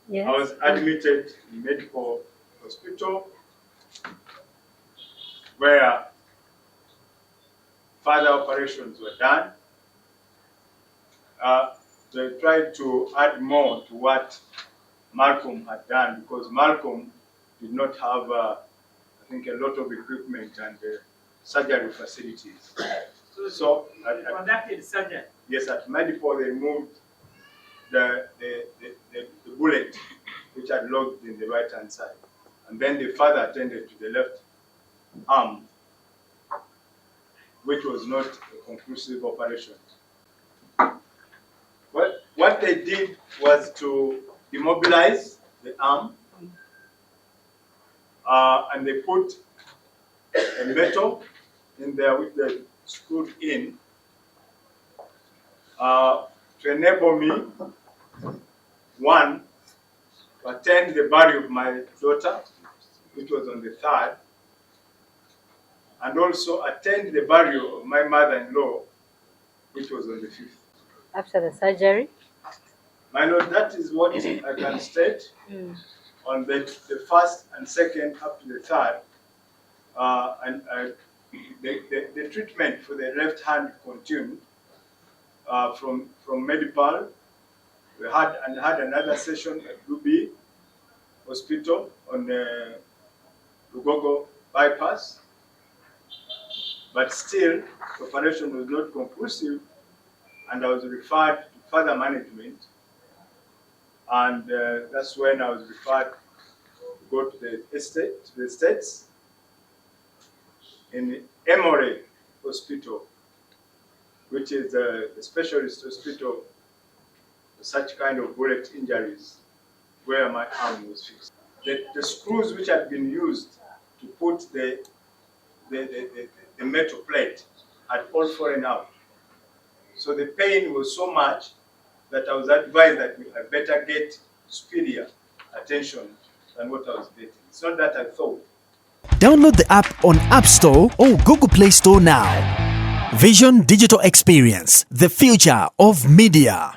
Yes. I was admitted in medical hospital where further operations were done. They tried to add more to what Malcolm had done because Malcolm did not have, I think, a lot of equipment and surgery facilities. So conducted surgery. Yes, at medical they removed the bullet which had lodged in the right hand side, and then they further attended to the left arm, which was not a conclusive operation. Well, what they did was to immobilize the arm, and they put a metal in there which they screwed in to enable me, one, to attend the burial of my daughter, which was on the 3rd, and also attend the burial of my mother-in-law, which was on the 5th. After the surgery? My Lord, that is what I can state. On the 1st and 2nd up to the 3rd, the treatment for the left hand continued from Medipal. We had another session at Ruby Hospital on Lugogo bypass, but still the operation was not conclusive, and I was referred to further management, and that's when I was referred to go to the States in Emory Hospital, which is a specialist hospital for such kind of bullet injuries, where my arm was fixed. The screws which had been used to put the metal plate had all fallen out. So the pain was so much that I was advised that I better get superior attention than what I was getting. It's not that I thought. Download the app on App Store or Google Play Store now. Vision Digital Experience, the future of media.